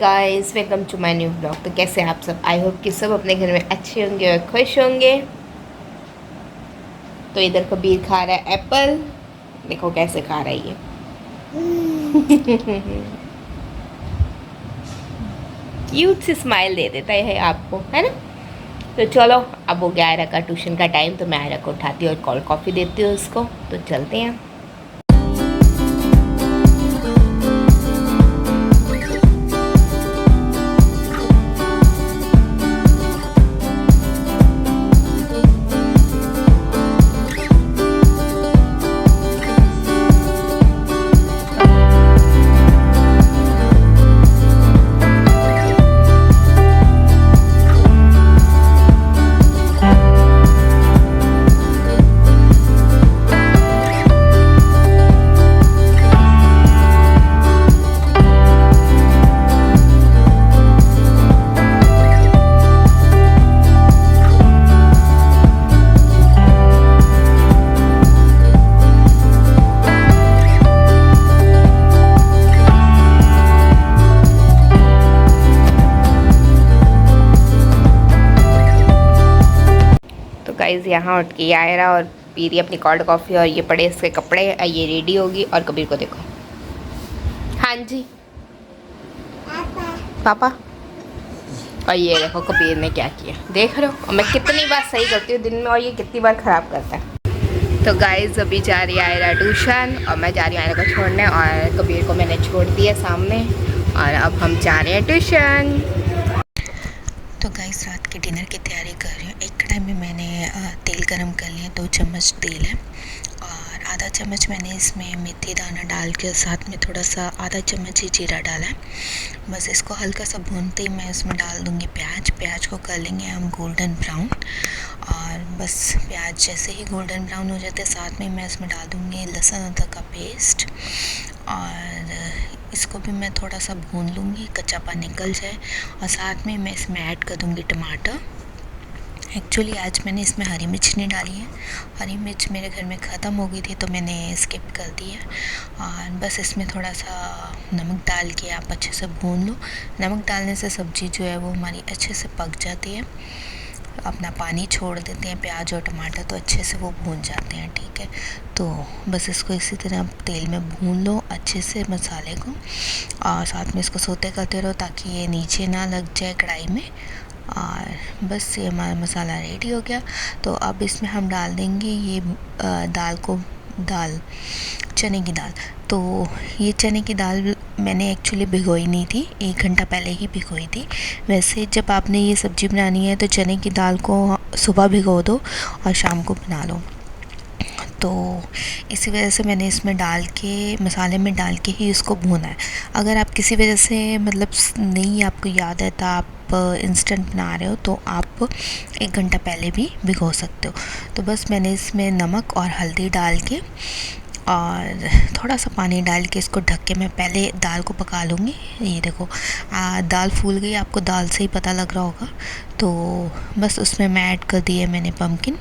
Guys, welcome to my new blog. तो कैसे हैं आप सब? आई होप कि सब अपने घर में अच्छे होंगे और खुश होंगे। तो इधर कबीर खा रहा है एप्पल। देखो कैसे खा रहा है ये। क्यूट सी स्माइल दे देता है आपको, है ना। तो चलो, अब हो गया आयरा का ट्यूशन का टाइम, तो मैं आयरा को उठाती हूँ और कॉल कॉफ़ी देती हूँ उसको। तो चलते हैं। गाइस यहाँ उठ के आयरा और पी रही अपनी कोल्ड कॉफ़ी, और ये पड़े इसके कपड़े। ये रेडी होगी। और कबीर को देखो। हाँ जी पापा। और ये देखो कबीर ने क्या किया, देख रहे हो। और मैं कितनी बार सही करती हूँ दिन में, और ये कितनी बार ख़राब करता है। तो गाइस अभी जा रही है आयरा ट्यूशन, और मैं जा रही हूँ आयरा को छोड़ने, और कबीर को मैंने छोड़ दिया सामने, और अब हम जा रहे हैं ट्यूशन। तो गाइस रात के डिनर की तैयारी कर रही हूँ। एक कढ़ाई में मैंने तेल गरम कर लिया, 2 चम्मच तेल है, और आधा चम्मच मैंने इसमें मेथी दाना डाल के, साथ में थोड़ा सा आधा चम्मच ही जीरा डाला है। बस इसको हल्का सा भूनते ही मैं इसमें डाल दूँगी प्याज को कर लेंगे हम गोल्डन ब्राउन। और बस प्याज जैसे ही गोल्डन ब्राउन हो जाते हैं, साथ में मैं इसमें डाल दूँगी लहसुन अदरक का पेस्ट, और इसको भी मैं थोड़ा सा भून लूँगी, कच्चापन निकल जाए। और साथ में मैं इसमें ऐड कर दूँगी टमाटर। एक्चुअली आज मैंने इसमें हरी मिर्च नहीं डाली है, हरी मिर्च मेरे घर में ख़त्म हो गई थी, तो मैंने स्किप कर दी है। और बस इसमें थोड़ा सा नमक डाल के आप अच्छे से भून लो। नमक डालने से सब्ज़ी जो है वो हमारी अच्छे से पक जाती है, अपना पानी छोड़ देते हैं प्याज और टमाटर, तो अच्छे से वो भून जाते हैं। ठीक है, तो बस इसको इसी तरह तेल में भून लो अच्छे से मसाले को, और साथ में इसको सोते करते रहो ताकि ये नीचे ना लग जाए कढ़ाई में। और बस ये हमारा मसाला रेडी हो गया। तो अब इसमें हम डाल देंगे ये दाल चने की दाल। तो ये चने की दाल मैंने एक्चुअली भिगोई नहीं थी, 1 घंटा पहले ही भिगोई थी। वैसे जब आपने ये सब्ज़ी बनानी है तो चने की दाल को सुबह भिगो दो और शाम को बना लो। तो इसी वजह से मैंने इसमें डाल के, मसाले में डाल के ही इसको भूना है। अगर आप किसी वजह से मतलब नहीं आपको याद है तो आप इंस्टेंट बना रहे हो, तो आप 1 घंटा पहले भी भिगो सकते हो। तो बस मैंने इसमें नमक और हल्दी डाल के और थोड़ा सा पानी डाल के इसको ढक के मैं पहले दाल को पका लूँगी। ये देखो दाल फूल गई, आपको दाल से ही पता लग रहा होगा। तो बस उसमें मैं ऐड कर दिए मैंने पम्पकिन,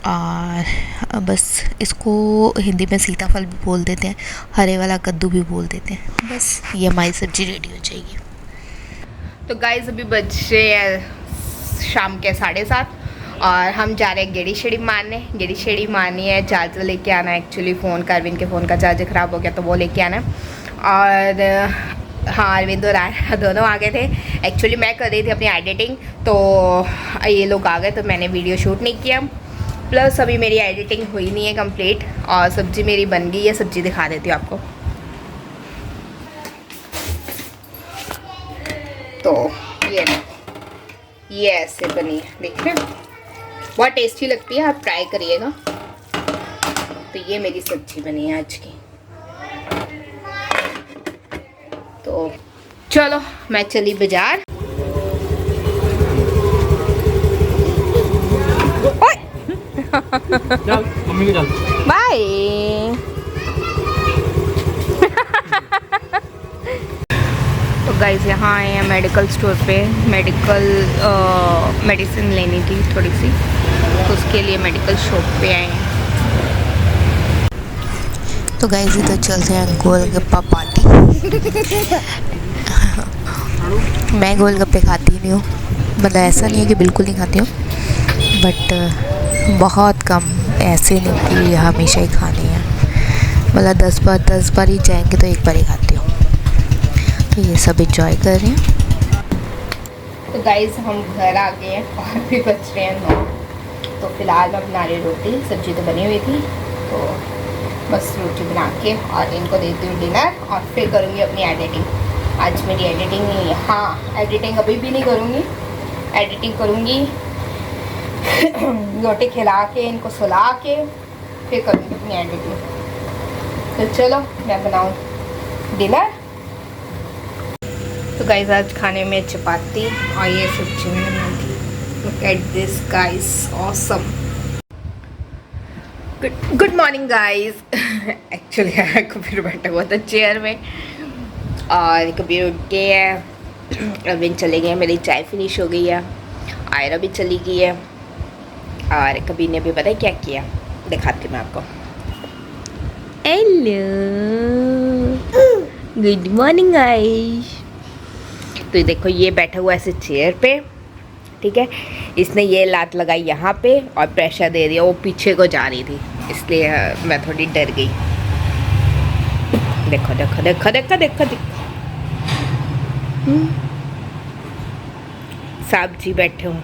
और बस इसको हिंदी में सीताफल भी बोल देते हैं, हरे वाला कद्दू भी बोल देते हैं। बस ये हमारी सब्ज़ी रेडी हो जाएगी। तो गाइस अभी बजे शाम के 7:30, और हम जा रहे हैं गेड़ी शेड़ी मारनी है। चार्जर लेके आना है। एक्चुअली फ़ोन का, अरविंद के फ़ोन का चार्जर ख़राब हो गया, तो वो लेके आना है। और हाँ, अरविंद और आयरा दोनों आ गए थे। एक्चुअली मैं कर रही थी अपनी एडिटिंग, तो ये लोग आ गए, तो मैंने वीडियो शूट नहीं किया। प्लस अभी मेरी एडिटिंग हुई नहीं है कंप्लीट, और सब्ज़ी मेरी बन गई है। सब्ज़ी दिखा देती हूँ आपको। तो ये ऐसे बनी है, देख रहे हैं, बहुत टेस्टी लगती है, आप ट्राई करिएगा। तो ये मेरी सब्जी बनी है आज की। तो चलो मैं चली बाजार। बाय। तो गाइस यहाँ आए हैं मेडिकल स्टोर पे। मेडिसिन लेनी थी थोड़ी सी, तो उसके लिए मेडिकल शॉप पे आए हैं। तो गाइस इधर चलते हैं गोलगप्पा पार्टी। मैं गोलगप्पे खाती नहीं हूँ, मतलब ऐसा नहीं है कि बिल्कुल नहीं खाती हूँ, बट बहुत कम, ऐसे नहीं कि हमेशा ही खानी है, मतलब 10 बार ही जाएंगे तो एक बार ही खाती हूँ। तो ये सब इंजॉय कर रहे हैं। तो गाइस हम घर आ गए हैं और भी बच रहे हैं 9। तो फिलहाल मैं बना रही रोटी, सब्जी तो बनी हुई थी, तो बस रोटी बना के और इनको देती हूँ डिनर और फिर करूँगी अपनी एडिटिंग। आज मेरी एडिटिंग नहीं है, हाँ एडिटिंग अभी भी नहीं करूँगी, एडिटिंग करूँगी रोटी खिला के इनको सुला के फिर करूँगी अपनी एडिटिंग। तो चलो मैं बनाऊँ डिनर। तो गाइस आज खाने में चपाती और ये सब्जी मैंने बनाई थी। Look at this guys, awesome. Good morning guys. Actually Kabir बैठा हुआ था चेयर में और कबीर उठ के है, अविन चले गए, मेरी चाय फिनिश हो गई है, आयरा भी चली गई है और कबीर ने भी पता है क्या किया, दिखाती हूँ मैं आपको। Hello, good morning guys. तो देखो ये बैठा हुआ ऐसे चेयर पे, ठीक है, इसने ये लात लगाई यहाँ पे और प्रेशर दे दिया, वो पीछे को जा रही थी, इसलिए मैं थोड़ी डर गई। देखो देखो देखो देखो देखो देखो, साहब जी बैठे हूँ।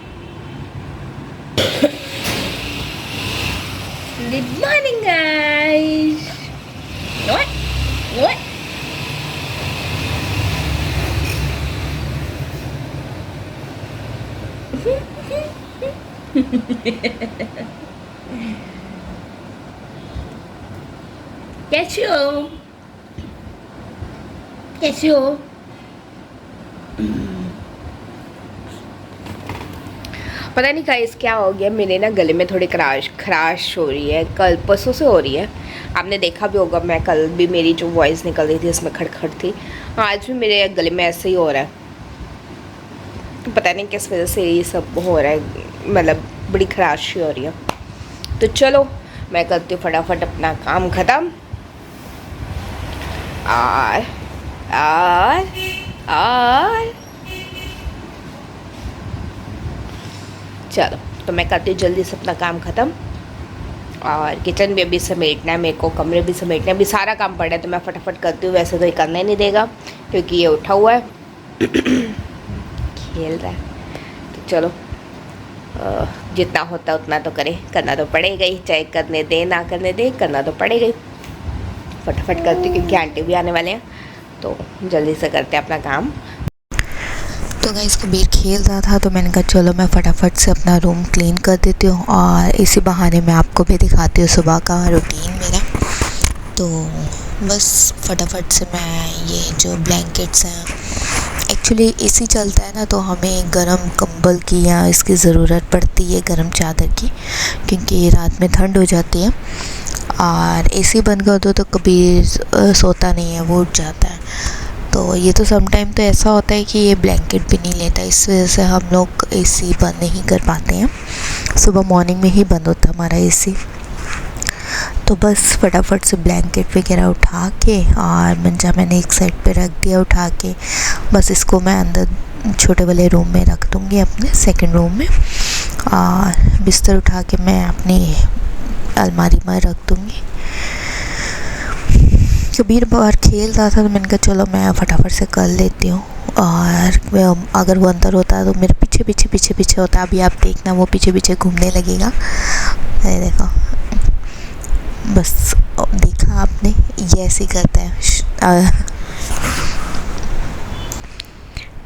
Good morning guys. What? कैसे हो? कैसे हो? पता नहीं गाइस क्या हो गया, मेरे ना गले में थोड़ी खराश हो रही है, कल परसों से हो रही है। आपने देखा भी होगा, मैं कल भी मेरी जो वॉइस निकल रही थी उसमें खड़खड़ थी, आज भी मेरे गले में ऐसे ही हो रहा है। पता नहीं किस वजह से ये सब हो रहा है, मतलब बड़ी खराशी हो रही है। तो चलो मैं करती हूँ फटाफट अपना काम ख़त्म और चलो तो मैं करती हूँ जल्दी से अपना काम ख़त्म और किचन भी अभी समेटना है मेरे को, कमरे भी समेटना है, अभी सारा काम पड़ा है तो मैं फटाफट करती हूँ। वैसे तो ये करना ही नहीं देगा क्योंकि ये उठा हुआ है खेल रहा है। तो चलो जितना होता है उतना तो करे, करना तो पड़ेगा ही, चाहे करने दे ना करने दे, करना तो पड़ेगा ही। फटाफट करती हूँ क्योंकि आंटी भी आने वाले हैं, तो जल्दी से करते हैं अपना काम। तो गाइस कबीर खेल रहा था तो मैंने कहा चलो मैं फटाफट से अपना रूम क्लीन कर देती हूँ और इसी बहाने मैं आपको भी दिखाती हूँ सुबह का रूटीन मेरा। तो बस फटाफट से मैं ये जो ब्लैंकेट्स हैं, एक्चुअली एसी चलता है ना तो हमें गरम कंबल की या इसकी ज़रूरत पड़ती है, गरम चादर की, क्योंकि रात में ठंड हो जाती है और एसी बंद कर दो तो कबीर सोता नहीं है, वो उठ जाता है। तो ये तो समटाइम तो ऐसा होता है कि ये ब्लैंकेट भी नहीं लेता, इस वजह से हम लोग एसी बंद नहीं कर पाते हैं, सुबह मॉर्निंग में ही बंद होता है हमारा एसी। तो बस फटाफट से ब्लैंकेट वगैरह उठा के और मंजा मैंने एक साइड पे रख दिया उठा के, बस इसको मैं अंदर छोटे वाले रूम में रख दूँगी, अपने सेकंड रूम में, और बिस्तर उठा के मैं अपनी अलमारी में रख दूँगी। कबीर बाहर खेल रहा था तो मैंने कहा चलो मैं फटाफट से कर लेती हूँ, और अगर वो अंदर होता है तो मेरे पीछे पीछे पीछे पीछे होता है। अभी आप देखना वो पीछे पीछे घूमने लगेगा, अरे देखो, बस देखा आपने, ये ऐसे ही करता है।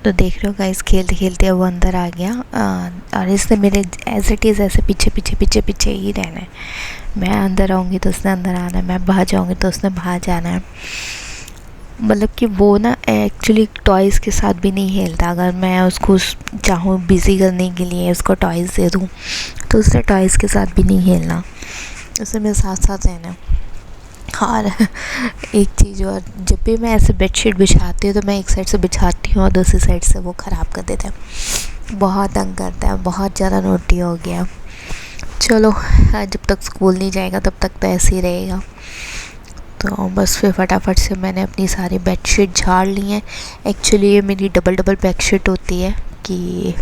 तो देख रहे हो गाइस, खेलते खेलते वो अंदर आ गया और इसने मेरे एज इट इज़ ऐसे पीछे पीछे पीछे पीछे ही रहना है। मैं अंदर आऊँगी तो उसने अंदर आना है, मैं बाहर जाऊँगी तो उसने बाहर जाना है। मतलब कि वो ना एक्चुअली टॉयज़ के साथ भी नहीं खेलता। अगर मैं उसको चाहूँ बिज़ी करने के लिए उसको टॉयज़ दे दूँ तो उसने टॉयज़ के साथ भी नहीं खेलना, उसने मेरे साथ साथ रहना। और एक चीज़ और, जब भी मैं ऐसे बेडशीट बिछाती हूँ तो मैं एक साइड से बिछाती हूँ और दूसरी साइड से वो ख़राब कर देता है, बहुत तंग करता है, बहुत ज़्यादा नोटी हो गया। चलो जब तक स्कूल नहीं जाएगा तब तक तो ऐसे ही रहेगा। तो बस फिर फटाफट से मैंने अपनी सारी बेडशीट झाड़ ली हैं। एक्चुअली ये मेरी डबल बेडशीट होती है कि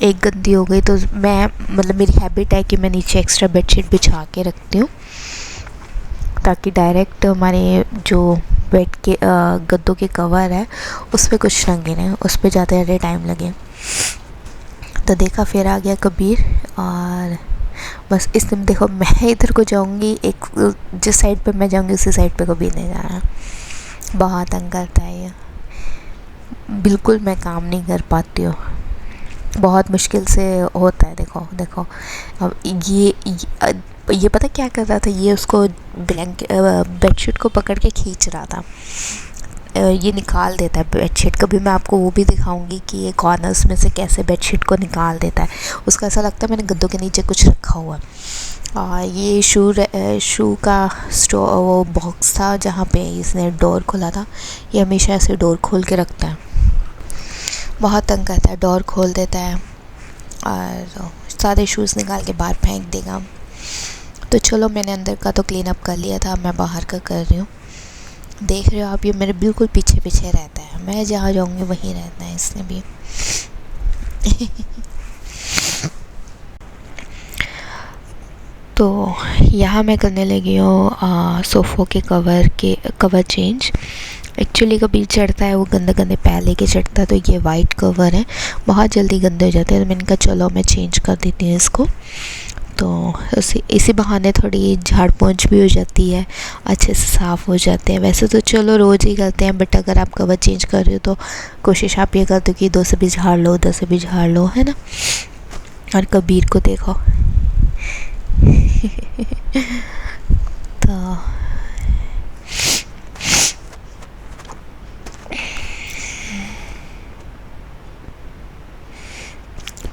एक गंदी हो गई तो मैं मतलब मेरी हैबिट है कि मैं नीचे एक्स्ट्रा बेडशीट बिछा के रखती हूँ, ताकि डायरेक्ट हमारे जो बेड के गद्दों के कवर है उस पर कुछ ना गिरे, उस पर ज़्यादा ज़्यादा टाइम लगे। तो देखा फिर आ गया कबीर, और बस इसमें देखो मैं इधर को जाऊंगी, एक जिस साइड पे मैं जाऊंगी उसी साइड पे कबीर नहीं जाना। बहुत तंग करता है ये, बिल्कुल मैं काम नहीं कर पाती हूँ, बहुत मुश्किल से होता है। देखो देखो अब ये पता क्या कर रहा था, ये उसको बेडशीट को पकड़ के खींच रहा था। ये निकाल देता है बेडशीट, कभी मैं आपको वो भी दिखाऊंगी कि ये कॉर्नर्स में से कैसे बेडशीट को निकाल देता है। उसका ऐसा लगता है मैंने गद्दों के नीचे कुछ रखा हुआ है। और ये शू का वो बॉक्स था जहाँ पे इसने डोर खोला था, ये हमेशा ऐसे डोर खोल के रखता है, बहुत तंग करता है, डोर खोल देता है और सारे शूज़ निकाल के बाहर फेंक देगा। तो चलो मैंने अंदर का तो क्लीन अप कर लिया था, मैं बाहर का कर रही हूँ। देख रहे हो आप, ये मेरे बिल्कुल पीछे पीछे रहता है, मैं जहाँ जाऊँगी वहीं रहता है इसने भी। तो यहाँ मैं करने लगी हूँ सोफ़ों के कवर चेंज। एक्चुअली कभी चढ़ता है वो गंदे गंदे पहले के चढ़ता है, तो ये वाइट कवर है, बहुत जल्दी गंदे हो जाते हैं। तो मैंने कहा चलो मैं चेंज कर देती हूँ इसको, तो इसी बहाने थोड़ी झाड़ पोंछ भी हो जाती है, अच्छे से साफ़ हो जाते हैं। वैसे तो चलो रोज़ ही करते हैं, बट अगर आप कवर चेंज कर रहे हो तो कोशिश आप ये करते हो कि 2 से भी झाड़ लो, 10 से भी झाड़ लो, है ना। और कबीर को देखो तो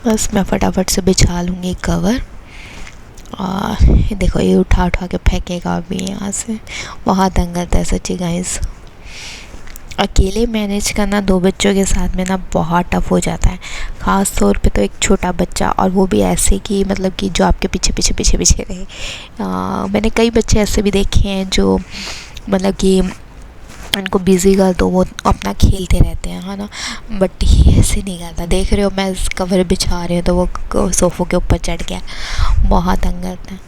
बस मैं फटाफट से बिछा लूँगी कवर। और देखो ये उठा के फेंकेगा अभी यहाँ से, बहुत तंग करता है सच्ची गाइस। अकेले मैनेज करना 2 बच्चों के साथ में ना बहुत टफ़ हो जाता है, ख़ास तौर पे तो एक छोटा बच्चा, और वो भी ऐसे कि मतलब कि जो आपके पीछे रहे। मैंने कई बच्चे ऐसे भी देखे हैं जो मतलब कि उनको बिज़ी कर दो वो अपना खेलते रहते हैं, है ना, बट ये ऐसे नहीं करता। देख रहे हो मैं कवर बिछा रही हूँ तो वो सोफ़ों के ऊपर चढ़ गया, बहुत तंग करता है।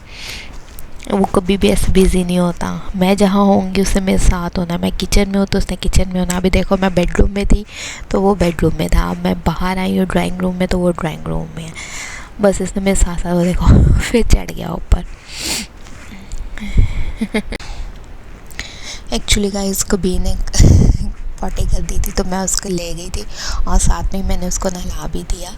वो कभी भी ऐसे बिज़ी नहीं होता, मैं जहाँ होंगी उससे मेरे साथ होना, मैं किचन में हूँ तो उसने किचन में होना। अभी देखो मैं बेडरूम में थी तो वो बेडरूम में था, अब मैं बाहर आई हूँ ड्राइंग रूम में तो वो ड्राइंग रूम में है। बस इसने मेरे साथ साथ वो देखो फिर चढ़ गया ऊपर। एक्चुअली गाइस कबीर ने पॉटी कर दी थी तो मैं उसको ले गई थी, और साथ में मैंने उसको नहला भी दिया।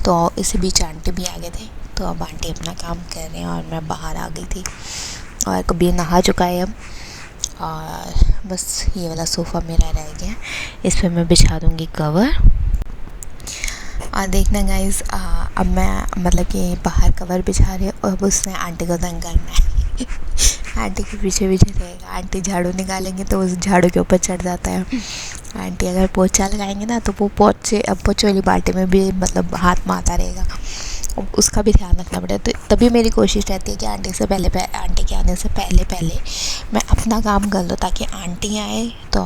तो इसी बीच आंटी भी आ गए थे, तो अब आंटी अपना काम कर रहे हैं और मैं बाहर आ गई थी। और कबीर नहा चुका है अब, और बस ये वाला सोफ़ा मेरा रह गया, इस पर मैं बिछा दूँगी कवर। और देखना गाइस, अब मैं मतलब कि बाहर कवर बिछा रही हूँ और अब उसने आंटी को तंग करना है। आंटी के पीछे रहेगा, आंटी झाड़ू निकालेंगे तो उस झाड़ू के ऊपर चढ़ जाता है। आंटी अगर पोछा लगाएंगे ना तो वो पोछे वाली बाल्टी में भी मतलब हाथ मारता रहेगा, उसका भी ध्यान रखना पड़ेगा। तो तभी मेरी कोशिश रहती है कि आंटी के आने से पहले मैं अपना काम कर लूँ, ताकि आंटी आए तो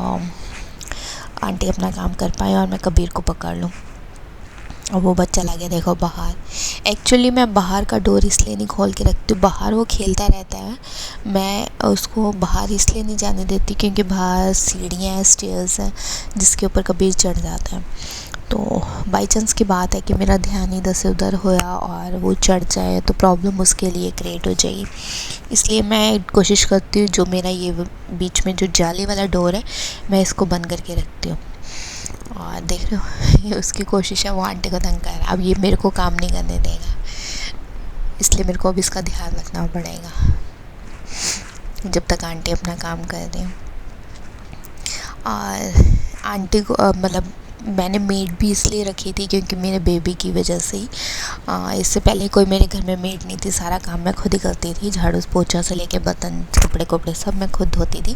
आंटी अपना काम कर पाए और मैं कबीर को पकड़ लूँ। और वो बच्चा चला गया देखो बाहर। एक्चुअली मैं बाहर का डोर इसलिए नहीं खोल के रखती हूँ, बाहर वो खेलता रहता है, मैं उसको बाहर इसलिए नहीं जाने देती क्योंकि बाहर सीढ़ियाँ हैं, स्टेयर्स हैं जिसके ऊपर कबीर चढ़ जाता है। तो बाई चांस की बात है कि मेरा ध्यान इधर से उधर होया और वो चढ़ जाए तो प्रॉब्लम उसके लिए क्रिएट हो जाएगी, इसलिए मैं कोशिश करती हूँ जो मेरा ये बीच में जो जाली वाला डोर है मैं इसको बंद करके रखती हूँ। और देख रहे हो ये उसकी कोशिश है, वो आंटी को तंग कर रहा है। अब ये मेरे को काम नहीं करने देगा, इसलिए मेरे को अब इसका ध्यान रखना पड़ेगा जब तक आंटी अपना काम कर रही है। और आंटी को मतलब मैंने मेड भी इसलिए रखी थी क्योंकि मेरे बेबी की वजह से ही, इससे पहले कोई मेरे घर में मेड नहीं थी, सारा काम मैं खुद ही करती थी, झाड़ू पोछा से लेके बर्तन कपड़े सब मैं खुद धोती थी।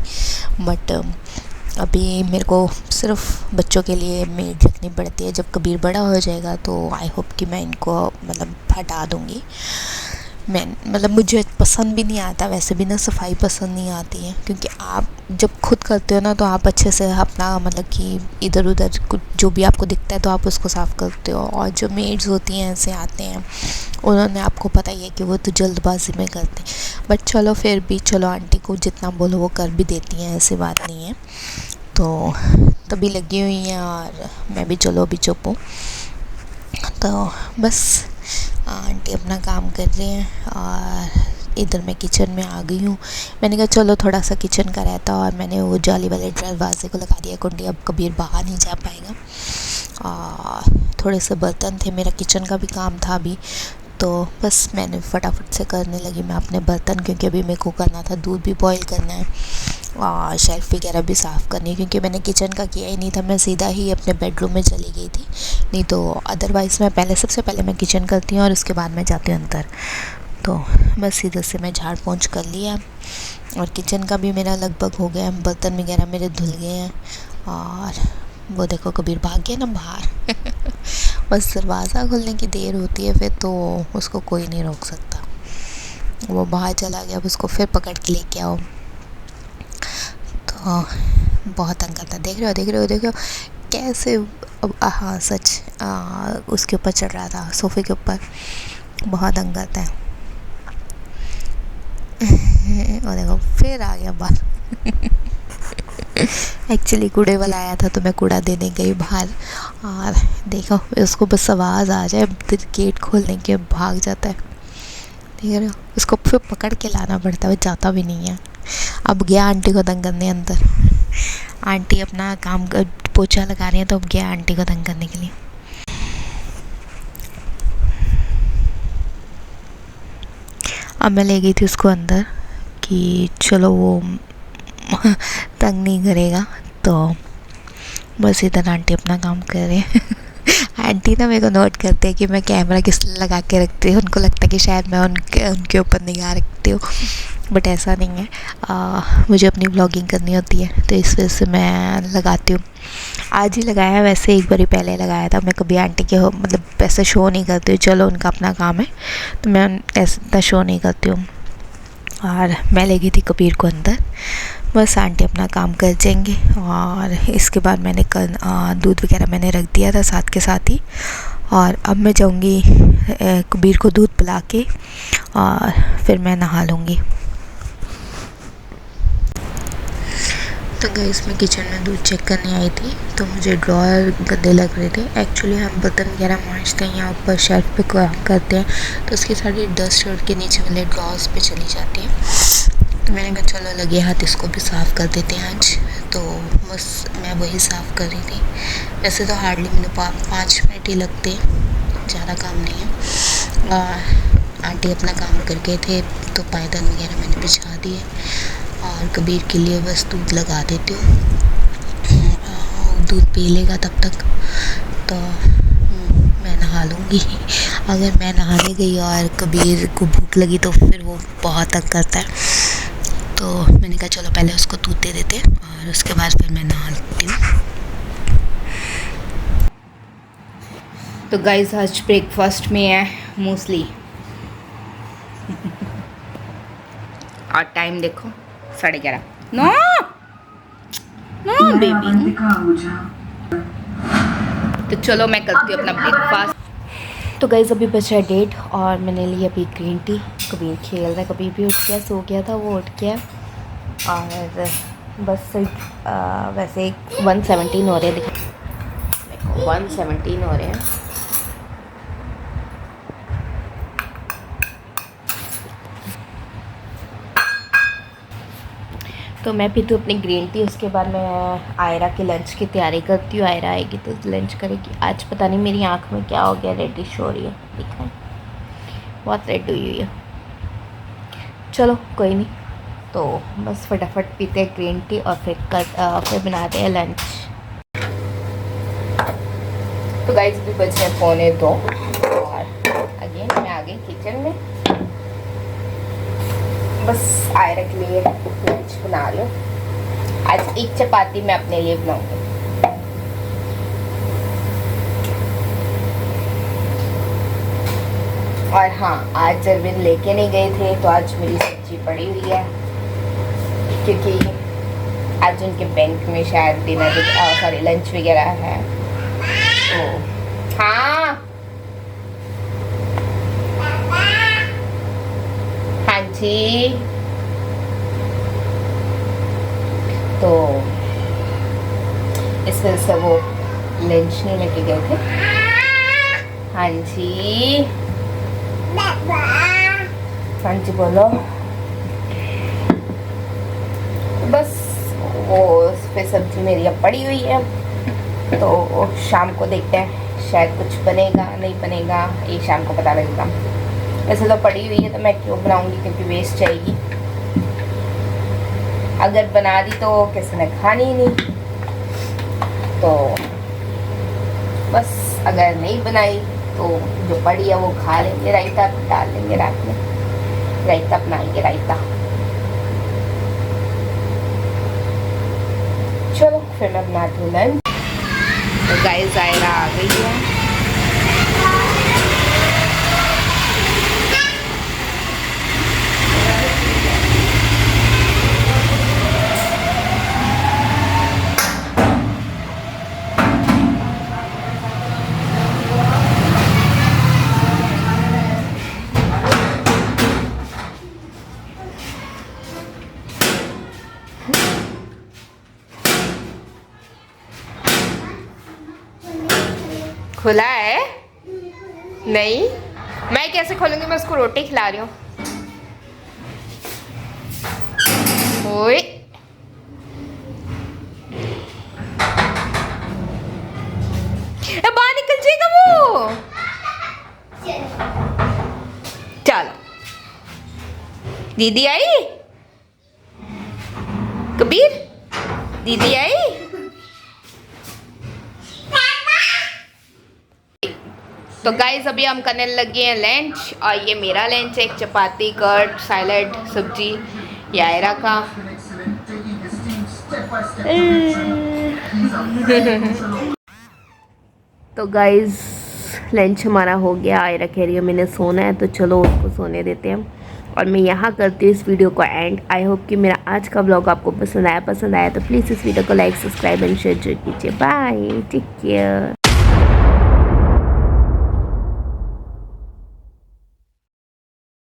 बट अभी मेरे को सिर्फ बच्चों के लिए मेड रखनी पड़ती है। जब कबीर बड़ा हो जाएगा तो आई होप कि मैं इनको मतलब हटा दूँगी मैं मतलब मुझे पसंद भी नहीं आता, वैसे भी ना सफाई पसंद नहीं आती है, क्योंकि आप जब खुद करते हो ना तो आप अच्छे से अपना मतलब कि इधर उधर कुछ जो भी आपको दिखता है तो आप उसको साफ़ करते हो। और जो मेड्स होती हैं ऐसे आते हैं, उन्होंने आपको पता ही है कि वो तो जल्दबाजी में करते हैं, बट चलो फिर भी चलो आंटी को जितना बोलो वो कर भी देती हैं, ऐसी बात नहीं है। तो तभी लगी हुई हैं और मैं भी चलो अभी चुप हूँ। तो बस आंटी अपना काम कर रही हैं और इधर मैं किचन में आ गई हूँ। मैंने कहा चलो थोड़ा सा किचन का रहता, और मैंने वो जाली वाले दरवाजे को लगा दिया कुंडी, अब कबीर बाहर नहीं जा पाएगा। और थोड़े से बर्तन थे, मेरा किचन का भी काम था अभी, तो बस मैंने फटाफट से करने लगी मैं अपने बर्तन, क्योंकि अभी मेरे को करना था, दूध भी बॉईल करना है और शेल्फ़ वगैरह भी साफ़ करनी है, क्योंकि मैंने किचन का किया ही नहीं था। मैं सीधा ही अपने बेडरूम में चली गई थी, नहीं तो अदरवाइज़ मैं सबसे पहले मैं किचन करती हूँ और उसके बाद मैं जाती हूँ अंदर। तो बस इधर से मैं झाड़ पोंछ कर लिया और किचन का भी मेरा लगभग हो गया, बर्तन वगैरह मेरे धुल गए हैं। और वो देखो कबीर भाग गया ना बाहर बस दरवाज़ा खुलने की देर होती है फिर तो उसको कोई नहीं रोक सकता, वो बाहर चला गया, अब उसको फिर पकड़ के लेके आओ। तो बहुत तंग करता, देख रहे हो कैसे। हाँ सच, उसके ऊपर चढ़ रहा था, सोफ़े के ऊपर, बहुत तंग करता है। और देखो फिर आ गया बाहर एक्चुअली कूड़े वाला आया था तो मैं कूड़ा देने गई बाहर, और देखो उसको बस आवाज़ आ जाए गेट खोलने के भाग जाता है। ठीक है, उसको फिर पकड़ के लाना पड़ता है, वो जाता भी नहीं है। अब गया आंटी को तंग करने अंदर, आंटी अपना काम कर पोछा लगा रही है, तो अब गया आंटी को तंग करने के लिए। अब मैं ले गई थी उसको अंदर कि चलो वो तंग नहीं करेगा, तो बस इधर आंटी अपना काम कर रहे हैं आंटी ना मेरे को नोट करते हैं कि मैं कैमरा किस लिए लगा के रखती हूँ, उनको लगता है कि शायद मैं उनके ऊपर निगाह रखती हूँ, बट ऐसा नहीं है। मुझे अपनी व्लॉगिंग करनी होती है तो इस वजह से मैं लगाती हूँ। आज ही लगाया, वैसे एक बार पहले लगाया था। मैं कभी आंटी के मतलब ऐसे शो नहीं करती हूँ, चलो उनका अपना काम है तो मैं ऐसा इतना शो नहीं करती हूँ। और मैं ले गई थी कबीर को अंदर, बस आंटी अपना काम कर जाएंगे। और इसके बाद मैंने दूध वगैरह मैंने रख दिया था साथ के साथ ही, और अब मैं जाऊंगी कबीर को दूध पिला के और फिर मैं नहा लूँगी। तो गाइस मैं किचन में दूध चेक करने आई थी तो मुझे ड्रॉअर गंदे लग रहे थे। एक्चुअली हम बर्तन वगैरह मांजते हैं यहाँ ऊपर शेल्फ पे काम करते हैं तो उसकी सारी डस्ट शर्ट के नीचे वाले ड्रॉर्स पे चली जाती है। तो मैंने कहा चलो लगे हाथ इसको भी साफ़ कर देते हैं आज, तो बस मैं वही साफ़ कर रही थी। वैसे तो हार्डली मैंने 5 मिनट ही लगते हैं, ज़्यादा काम नहीं है। आंटी अपना काम कर गए थे तो पायदान वगैरह मैंने बिछा दिए और कबीर के लिए बस दूध लगा देती हूँ, दूध पी लेगा तब तक तो मैं नहा लूँगी। अगर मैं नहाने गई और कबीर को भूख लगी तो फिर वो बहुत तंग करता है, तो मैंने कहा चलो पहले उसको दूध दे देते और उसके बाद फिर मैं नहा लेती हूँ। तो गाइस आज ब्रेकफास्ट में है मूसली और टाइम देखो 11:30। नो नो बेबी, तो चलो मैं करती हूँ अपना ब्रेकफास्ट। तो गाइस अभी बचा है 1:30 और मैंने ली अभी ग्रीन टी। कबीर खेल रहा है, कबीर भी उठ गया, सो गया था, वो उठ गया। और बस वैसे 1:17 हो रहे हैं, देखो 1:17 हो रहे हैं। तो मैं पीती हूँ अपनी ग्रीन टी, उसके बाद मैं आयरा के लंच की तैयारी करती हूँ। आयरा आएगी तो लंच करेगी। आज पता नहीं मेरी आँख में क्या हो गया, रेडिश हो रही है, देखा है बहुत रेड हुई है। चलो कोई नहीं, तो बस फटाफट पीते हैं ग्रीन टी और फिर बनाते हैं लंच। तो गाइस भी बजे 1:45 और अगेन मैं आ गई किचन में, बस आयरा के लिए लंच बना रही हूँ। आज एक चपाती मैं अपने लिए बनाऊंगी। और हाँ, आज अरविंद लेके नहीं गए थे तो आज मेरी सब्जी पड़ी हुई है, क्योंकि आज उनके बैंक में शायद डिनर सॉरी लंच वगैरह है। तो हाँ हाँ जी, तो इस वजह से वो लंच नहीं लेके गए थे। हाँ जी, हाँ जी बोलो। बस वो पे सब्जी मेरी अब पड़ी हुई है, तो शाम को देखते हैं, शायद कुछ बनेगा नहीं बनेगा ये शाम को पता लगेगा। वैसे तो पड़ी हुई है तो मैं क्यों बनाऊंगी, क्योंकि वेस्ट जाएगी। अगर बना दी तो किसी ने खानी ही नहीं, तो बस अगर नहीं बनाई तो जो पड़ी है वो खा लेंगे। रायता डाल लेंगे रात में, रायता बनाएंगे रायता। चलो फिर मैं बनाती हूँ लंच। तो गाइस जायरा आ गई है। खुला है? नहीं, मैं कैसे खोलूंगी, मैं उसको रोटी खिला रही हूँ। ओए बाहर निकल जाएगा वो। चलो दीदी आई, कबीर दीदी आई। तो गाइस अभी हम करने लगे हैं लंच, और ये मेरा लंच है, एक चपाती कर्ड सैलड सब्जी, ये आयरा का। तो गाइस लंच हमारा हो गया। आयरा कह रही है मैंने सोना है, तो चलो उसको सोने देते हैं। और मैं यहाँ करती हूँ इस वीडियो को एंड। आई होप कि मेरा आज का व्लॉग आपको पसंद आया तो प्लीज़ इस वीडियो को लाइक सब्सक्राइब एंड शेयर जरूर कीजिए। Bye, take care.